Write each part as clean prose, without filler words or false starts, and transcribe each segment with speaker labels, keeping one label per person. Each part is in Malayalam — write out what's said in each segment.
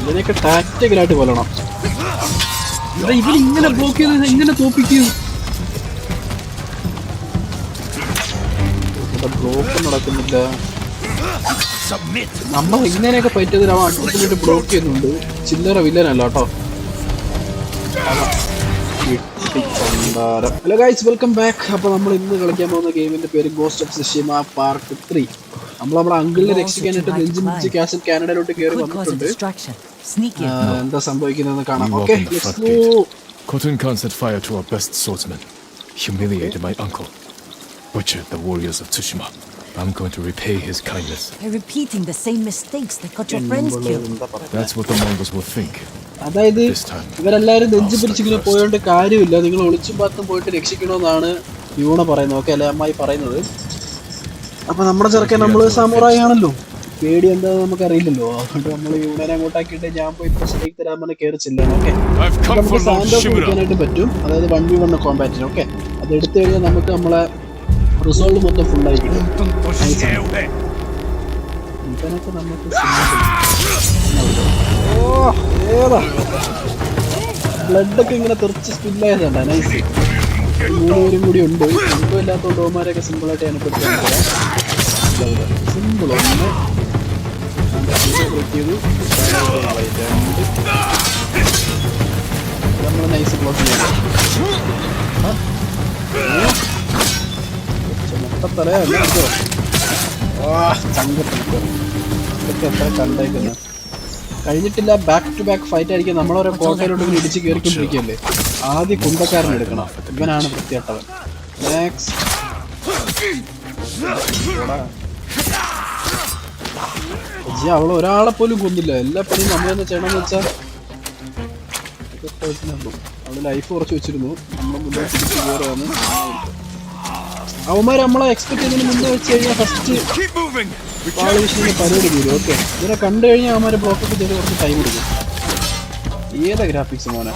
Speaker 1: ഇതിനൊക്കെ ടാക്റ്റിക്കലായിട്ട് കൊല്ലണം. ഇവരിങ്ങനെ ബ്ലോക്ക് ചെയ്ത് ഇങ്ങനെ തോപ്പിക്കും. ഇവിടെ ബ്ലോക്ക് നടക്കുന്നില്ല. നമ്മൾ ഇങ്ങനെയൊക്കെ പറ്റിയതിന് അവൻ അടുത്തിട്ട് ബ്ലോക്ക് ചെയ്യുന്നുണ്ട്. ചില്ലറ വില്ലനല്ല കേട്ടോ. Hello guys, welcome back. അപ്പോൾ നമ്മൾ ഇന്ന് കളിക്കാൻ പോകുന്ന ഗെയിമിന്റെ പേര് ഗോസ്റ്റ് ഓഫ് സുഷിമ പാർട്ട് 3. നമ്മൾ നമ്മുടെ അങ്കിളിനെ രക്ഷിക്കാനായിട്ട് നെഞ്ചും പിടിച്ച് കാസിൽ കാനഡയിലോട്ട് കയറി വന്നിട്ടുണ്ട്. എന്താ സംഭവിക്കുന്നതെന്ന് കാണാം. Okay, let's go.
Speaker 2: Khotun Khan set fire to our best swordsman, humiliated my uncle, butchered the warriors of Tsushima. I'm going to repay his kindness.
Speaker 3: By repeating the same mistakes that got your friends killed.
Speaker 2: That's what the Mongols will think.
Speaker 1: അതായത് ഇവരെല്ലാരും നെഞ്ചു പിടിച്ചിങ്ങനെ പോയോണ്ട് കാര്യമില്ല, നിങ്ങൾ ഒളിച്ചും പാത്തും പോയിട്ട് രക്ഷിക്കണമെന്നാണ് യൂണ പറയുന്നത്. ഓക്കെ, അല്ലെ അമ്മായി പറയുന്നത്. അപ്പൊ നമ്മുടെ ചെറുക്കൻ നമ്മള് സാമുറായി ആണല്ലോ, പേടി എന്താന്ന് നമുക്ക് അറിയില്ലല്ലോ. അതുകൊണ്ട് നമ്മൾ യൂണനെ അങ്ങോട്ടാക്കിയിട്ട് ഞാൻ പോയി പ്രശ്നത്തേക്ക് തരാൻ പറഞ്ഞ കയറി ചെല്ലാണ്. ഓക്കെ, നമുക്ക് സാൻഡോസ് കൊടുക്കാനായിട്ട് പറ്റും. അതായത് 1v1 കോമ്പാറ്റിന്. ഓക്കെ, അത് എടുത്തു കഴിഞ്ഞാൽ നമുക്ക് നമ്മളെ റിസോൾവ് മൊത്തം ഫുള്ളായി കിട്ടും. ഇവനൊക്കെ നമുക്ക് ബ്ലഡൊക്കെ ഇങ്ങനെ തെറിച്ച് സ്പില്ലായതുണ്ട്. നൈസ്. 3 പേരും കൂടി ഉണ്ട്. ഒന്നും ഇല്ലാത്തതുകൊണ്ട് ഓമാരെയൊക്കെ സിമ്പിളായിട്ട് അനുഭവിക്കാൻ സിമ്പിൾ. ഒന്ന് നമ്മൾ നൈസ് ബ്ലോക്ക് ചെയ്യാം. മൊത്തത്തലയോ ചങ്കത്തിട്ടോ ഇതൊക്കെ എത്ര കണ്ടേക്കുന്നത് കഴിഞ്ഞിട്ടില്ല. ബാക്ക് ടു ബാക്ക് ഫൈറ്റ് ആയിരിക്കും. നമ്മളോരോ കോട്ടയിലോട്ട് ഇടിച്ച് കയറിക്കൊണ്ടിരിക്കുകയല്ലേ. ആദ്യം കുന്തക്കാരൻ എടുക്കണം. ഇവനാണ് വൃത്തിയായിട്ടവൻ. നെക്സ്റ്റ് അവൾ ഒരാളെ പോലും കൊന്നില്ല. എല്ലാ പണിയും നമ്മളെന്ന് ചെയ്യണമെന്ന് വെച്ചാൽ അവള് ലൈഫ് കുറച്ച് വെച്ചിരുന്നു. നമ്മളെ മുന്നോട്ട് തിരിച്ച് കയറുകയാണ്. അവന്മാർ നമ്മളെ എക്സ്പെക്ട് ചെയ്യുന്നതിന് മുന്നേ വെച്ച് കഴിഞ്ഞാൽ ഫസ്റ്റ് പാള് വിഷയം പരിപാടി തീരും. ഓക്കെ, ഇതിനെ കണ്ടു കഴിഞ്ഞാൽ അവന്മാരെ ബ്ലോക്കൊക്കെ ചെയ്ത് കുറച്ച് ടൈം എടുക്കും. ഏതാ ഗ്രാഫിക്സ് മോനെ.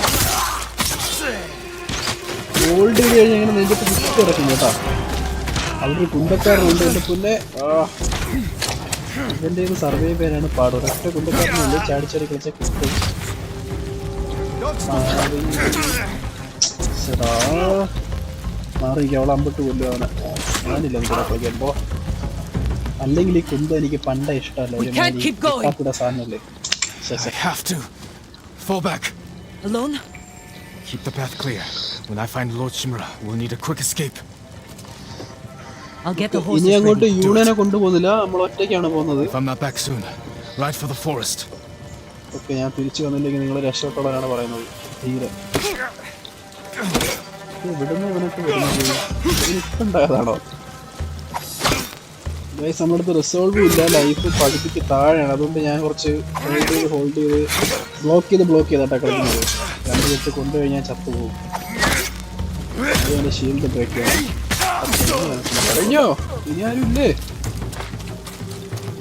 Speaker 1: ഗോൾഡ് ചെയ്ത് കഴിഞ്ഞാൽ ഇങ്ങനെ നെഞ്ചിട്ട് കുത്തി ഇറക്കും കേട്ടോ. അവരൊരു കുന്തക്കാരനുണ്ട്. എൻ്റെ പിന്നെ ഇവൻ്റെ സർവേ പേരാണ് പാട്. ഒരൊറ്റ കുന്തക്കാരനുണ്ട്. ചാടിച്ചാടി കളിച്ച കിട്ടും. ചേട്ടാ മാറിയിരിക്കും. അവളെ അമ്പിട്ട് കൊല്ലും അവനെ. ഞാനില്ല എനിക്കിടെ കളിക്കുമ്പോ. അല്ലെങ്കിൽ ഈ കുന്ത എനിക്ക് പണ്ടേ ഇഷ്ടമല്ല. ഒരു സാധനല്ലേ. ഇനി അങ്ങോട്ട് യൂണനെ കൊണ്ടുപോകുന്നില്ല, നമ്മൾ ഒറ്റയ്ക്കാണ് പോകുന്നത്. ഓക്കെ, ഞാൻ തിരിച്ചു വന്നില്ലെങ്കിൽ നിങ്ങൾ രക്ഷപ്പെട്ടോളാനാണ് പറയുന്നത്. തീരെ ഇവിടുന്ന് ഇവനൊക്കെ വരുന്നത് ഇഷ്ടണ്ടായതാണോ? ഗൈസ്, നമ്മളടുത്ത് റിസോൾവും ഇല്ല. ലൈഫ് പകുതിക്ക് താഴെയാണ്. അതുകൊണ്ട് ഞാൻ കുറച്ച് ഹോൾഡ് ചെയ്ത് ബ്ലോക്ക് ചെയ്താട്ടാ കളിക്കുന്നത്. 2 വെച്ച് കൊണ്ടുകഴിഞ്ഞാൽ ചത്തുപോകും. അതുപോലെ ഷീൽഡ് ബ്രേക്ക് ചെയ്യണം. കഴിഞ്ഞോ? ഇനി ആരും ഇല്ലേ?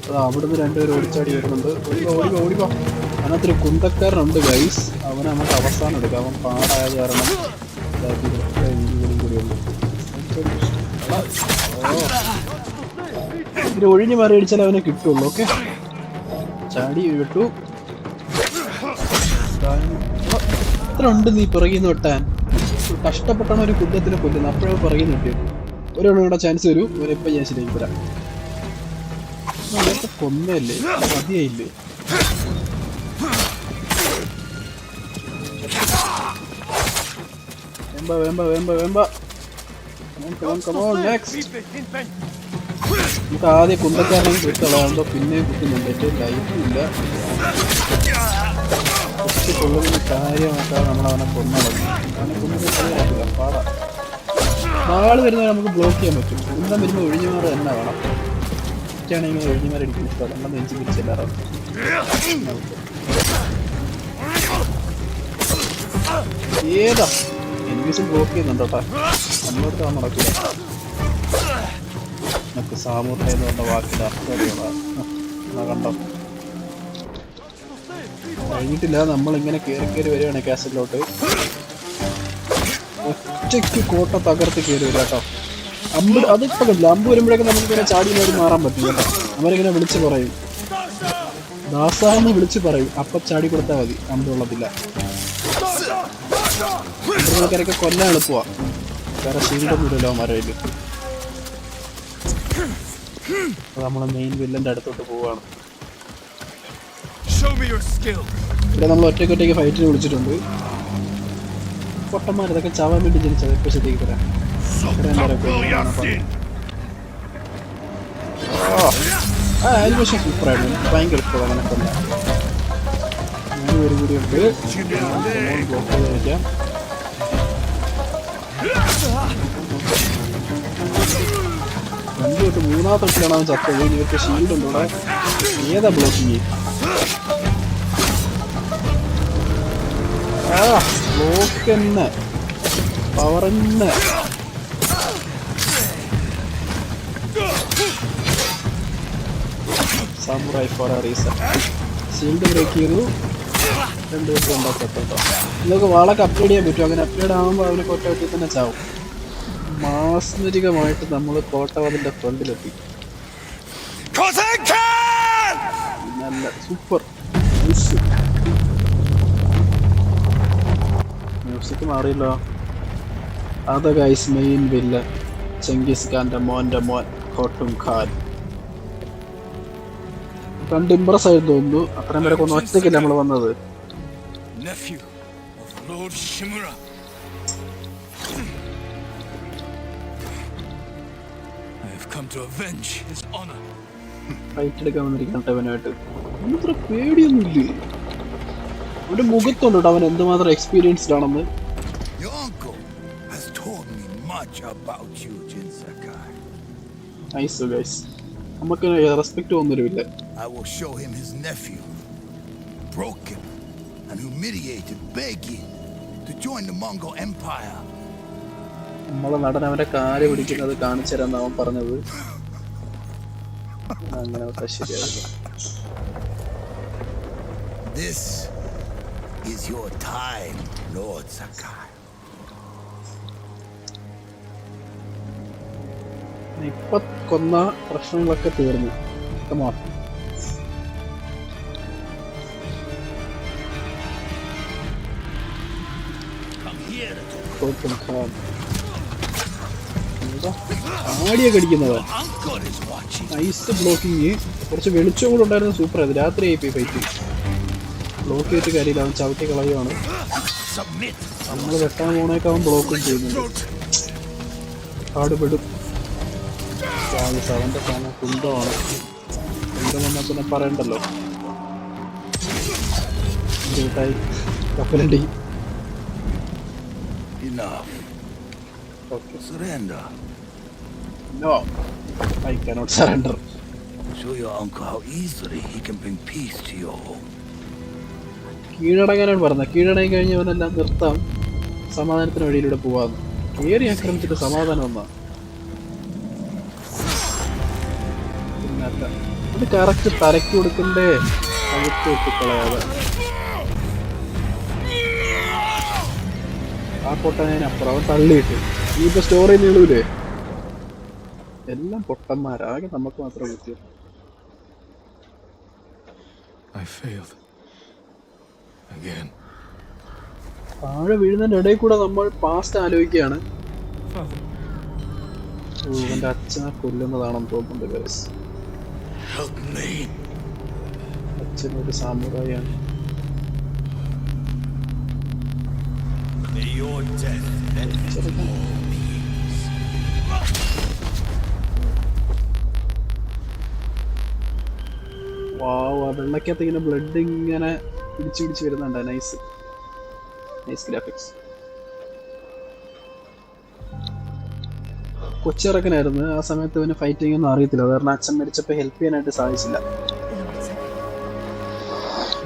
Speaker 1: അതാ അവിടുന്ന് 2 പേര് ഓടിച്ചാടി വരുന്നുണ്ട്. ഓടിക്കോ. അതിനകത്തൊരു കുന്തക്കാരനുണ്ട് ഗൈസ്. അവനെ നമുക്ക് അവസാനം എടുക്കാം. അവൻ പാടായത് കാരണം ഇതിൽ ഒഴിഞ്ഞു മാറി അടിച്ചാൽ അവനെ കിട്ടുള്ളൂ. ഓക്കെ, ചാടി വിട്ടു. എത്ര ഉണ്ട് നീ പിറകിന്ന് വെട്ടാൻ? കഷ്ടപ്പെട്ടാണ് ഒരു കുന്തത്തിനെ കൊല്ലുന്നത്. അപ്പോഴേ പിറകിന്ന് കിട്ടിയത്. ഒരെണ്ണം ചാൻസ് വരൂ. ഒരെപ്പം ഞാൻ ശരിയാക്കി തരാം. നേരത്തെ കൊന്നല്ലേ, മതിയായില്ലേ? വേമ്പ. നമുക്ക് ആദ്യം കുന്തക്കാരനെ കിട്ടുള്ളതാകുമ്പോ പിന്നെ കുത്തുന്നുണ്ട്. ലൈഫും ഇല്ല. കുറച്ച് കൊള്ളുന്ന കാര്യമായിട്ടാണ് നമ്മളവനെ കൊന്നളഞ്ഞു. അവനെ കൊന്നില്ല, പാടാ. നാള് വരുന്നവരെ നമുക്ക് ബ്ലോക്ക് ചെയ്യാൻ പറ്റും. കുന്തം വരുമ്പോൾ ഒഴിഞ്ഞുമാറ് തന്നെ വേണം. ഒറ്റയാണെങ്കിൽ ഒഴിഞ്ഞുമാരെ അടിക്കും. ഇഷ്ടമല്ല, നമ്മൾ നെഞ്ച് പിടിച്ചെല്ലാറും. ഏതാ എനിമീസും ബ്ലോക്ക് ചെയ്യുന്നുണ്ട് കേട്ടോ. നമ്മളോട്ട് നടക്കില്ല. നമുക്ക് സാമൂഹ്യം എന്ന് പറഞ്ഞ വാക്കിൻ്റെ അർത്ഥം കണ്ടോ? കഴിഞ്ഞിട്ടില്ല. നമ്മളിങ്ങനെ കയറി വരികയാണ് കാസറ്റിലോട്ട്. ഒറ്റയ്ക്ക് കോട്ട തകർത്ത് കയറി വരിക കേട്ടോ. അതിപ്പോൾ കണ്ടില്ല. അമ്പ് വരുമ്പോഴേക്കും നമുക്കിങ്ങനെ ചാടി മാറാൻ പറ്റും കേട്ടോ. അവരിങ്ങനെ വിളിച്ച് പറയും. ദാസാന്ന് വിളിച്ച് പറയും, അപ്പൊ ചാടി കൊടുത്താൽ മതി, അമ്പുള്ളതില്ല. ആൾക്കാരൊക്കെ കൊല്ലാൻ എളുപ്പമാ, വേറെ ഷീൽഡൊന്നുമില്ലല്ലോ അവന്മാരയില്. അപ്പൊ നമ്മള് മെയിൻ വില്ലന്റെ അടുത്തോട്ട് പോവാണ്. ഇവിടെ നമ്മൾ ഒറ്റയ്ക്ക് ഫൈറ്റിന് വിളിച്ചിട്ടുണ്ട്. പൊട്ടന്മാർ ഇതൊക്കെ ചാവാൻ വേണ്ടി ജനിച്ചത്. ഇപ്പൊ ശരിയാക്കി തരാം. അതിന് പക്ഷേ സൂപ്പറായിരുന്നു, ഭയങ്കര ഇഷ്ടമാണ് അങ്ങനെ കൊല്ലാൻ. ഒരു കൂടി ഉണ്ട്, ബ്ലോക്ക് ചെയ്ത് വയ്ക്കാം. രണ്ടു തൊട്ട് മൂന്നാമത്തെ തൊട്ടിലാണ് അവൻ ചത്തത്. ഇവർക്ക് ഷീൽഡ് ഉണ്ട് ഇവിടെ. ഏതാ ബ്ലോക്കിങ്? ബ്ലോക്ക് തന്നെ, പവർ തന്നെ. Samurai for a reason. Shield break ചെയ്തു. രണ്ടു ദിവസം ഉണ്ടാ ചത്തോ. നിങ്ങൾക്ക് വാളൊക്കെ അപ്ഗ്രേഡ് ചെയ്യാൻ പറ്റും. അങ്ങനെ അപ്ഗ്രേഡ് ആകുമ്പോൾ അവന് കോട്ട വെട്ടി തന്നെ ചാവും. മാസ്മരികമായിട്ട് നമ്മൾ കോട്ടവതിന്റെ ഫ്രണ്ടിലെത്തി. നല്ല സൂപ്പർ മ്യൂസിക് മാറിയല്ലോ. അത് ഗൈസ് മെയിൻ വില്ല ചെങ്കിസ് ഖാന്റെ മോന്റെ മോൻ ഖോട്ടും ഖാൻ. കണ്ട് ഇംപ്രസ് ആയി തോന്നുന്നു. അത്രയും പേരെ ഒന്ന് ഒറ്റയ്ക്കല്ലേ നമ്മൾ വന്നത്. ഫൈറ്റ് എടുക്കാൻ വന്നിരിക്കട്ടെ അവനായിട്ട്. അത്ര പേടിയൊന്നുമില്ലേ അവന്റെ മുഖത്തുണ്ട് അവൻ എന്തുമാത്രം എക്സ്പീരിയൻസ്ഡ് ആണെന്ന്. നൈസ് ഗൈസ്, നമുക്ക് റെസ്പെക്ട് ഒന്നുമില്ല.
Speaker 4: I will show him his nephew, broken and humiliated, begging to join the Mongol Empire.
Speaker 1: നമ്മളെ നടൻ അവന്റെ കാല് പിടിക്കുന്നത് കാണിച്ചു തരാൻ അവൻ പറഞ്ഞത്. അങ്ങനെ ശരിയായിരുന്നു.
Speaker 4: This is your time, Lord Sakai.
Speaker 1: ഇപ്പൊ കൊന്ന പ്രശ്നങ്ങളൊക്കെ തീർന്നു. Come on. ആടിയൊക്കെ അടിക്കുന്നവൻ. Nice blocking. കുറച്ച് വെളിച്ചം കൂടെ ഉണ്ടായിരുന്നു. സൂപ്പർ ആയത്. രാത്രി ആയി പോയി ഫൈറ്റ്. ബ്ലോക്ക് ചെയ്തിട്ട് കാര്യമില്ല, അവൻ ചവിട്ടി കളയുവാണ്. നമ്മൾ വെട്ടാൻ പോണേക്ക് അവൻ ബ്ലോക്കും ചെയ്യുന്നുണ്ട്. പാടുപെടും. അവന്റെ സാധനം കുന്തമാണ്. കുന്തം വന്നാൽ പിന്നെ പറയണ്ടല്ലോ. കൂട്ടായി കപ്പലണ്ടി.
Speaker 4: Okay. Surrender.
Speaker 1: No, I cannot surrender.
Speaker 4: Show your uncle how easily he can bring peace to your home.
Speaker 1: കീഴടങ്ങാനാണ് പറഞ്ഞത്. കീഴടങ്ങി കഴിഞ്ഞവനെല്ലാം നിർത്താം, സമാധാനത്തിന് വഴിയിലൂടെ പോവാന്ന്. കയറി ആക്രമിച്ചിട്ട് സമാധാനം വന്നാ പിന്നല്ല. അത് കറക്റ്റ് തലയ്ക്ക് കൊടുക്കണ്ടേ, തലയ്ക്ക് വെട്ടിക്കളയാതെ. ആ പൊട്ടനപ്പുറം അവൻ തള്ളിയിട്ട് ഇനിയിപ്പോ സ്റ്റോറി നീളൂലേ. എല്ലാം പൊട്ടന്മാരാകെ, നമുക്ക് മാത്രം കിട്ടിയ. താഴെ വീഴുന്നതിന്റെ ഇടയിൽ കൂടെ നമ്മൾ പാസ്റ്റ് ആലോചിക്കുകയാണ്. എന്റെ അച്ഛനെ കൊല്ലുന്നതാണെന്ന് തോന്നുന്നുണ്ട് ഗൈസ്. അച്ഛനൊരു സാമുറായിയാണ്. വാവ്, ആ വെള്ളക്കകത്ത് ഇങ്ങനെ ബ്ലഡ് ഇങ്ങനെ പിടിച്ച് വരുന്നുണ്ട്. Nice nice graphics. കൊച്ചിറക്കനായിരുന്നു ആ സമയത്ത്. ഇവന് ഫൈറ്റിംഗ് ഒന്നും അറിയത്തില്ല, കാരണം അച്ഛൻ മരിച്ചപ്പോൾ ഹെൽപ്പ് ചെയ്യാനായിട്ട് സാധിച്ചില്ല.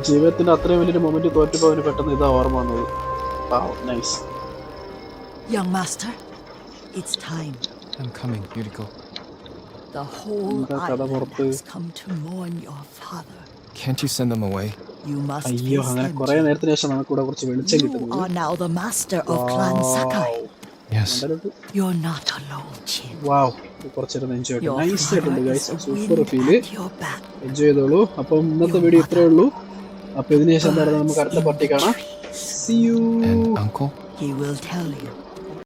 Speaker 1: ജീവിതത്തിന്റെ അത്രയും വലിയൊരു മൊമെന്റ് തോറ്റപ്പോൾ അവന് പെട്ടെന്ന് ഇതാ ഓർമ്മ വന്നത്. Nice.
Speaker 3: Young master, it's time.
Speaker 2: I'm coming, Yuriko.
Speaker 3: The whole island has come to mourn your father.
Speaker 2: Can't you send them away?
Speaker 3: You must
Speaker 1: അയ്യോ, അങ്ങനെ കുറെ നേരത്തിന് ശേഷം നമുക്ക് ഇവിടെ കുറച്ച് വെളിച്ചം
Speaker 3: You
Speaker 1: കിട്ടുന്നു.
Speaker 3: are now the master of Clan Sakai.
Speaker 2: Yes.
Speaker 3: You're not alone, Chin.
Speaker 1: വാവ്, കുറച്ചേരം എൻജോയ് ചെയ്തു.
Speaker 3: Your
Speaker 1: നൈസ് ആയിട്ടുണ്ട്
Speaker 3: father
Speaker 1: guys,
Speaker 3: is the
Speaker 1: super
Speaker 3: wind
Speaker 1: feel.
Speaker 3: at your back.
Speaker 1: Enjoy ചെയ്തോളൂ. അപ്പം ഇന്നത്തെ വീഡിയോ ഇത്രയേ ഉള്ളൂ. അപ്പോൾ ഇതിന് ശേഷം എന്തായാലും നമുക്ക് അടുത്ത പാർട്ടി കാണാം. See you.
Speaker 2: And uncle?
Speaker 3: He will tell you.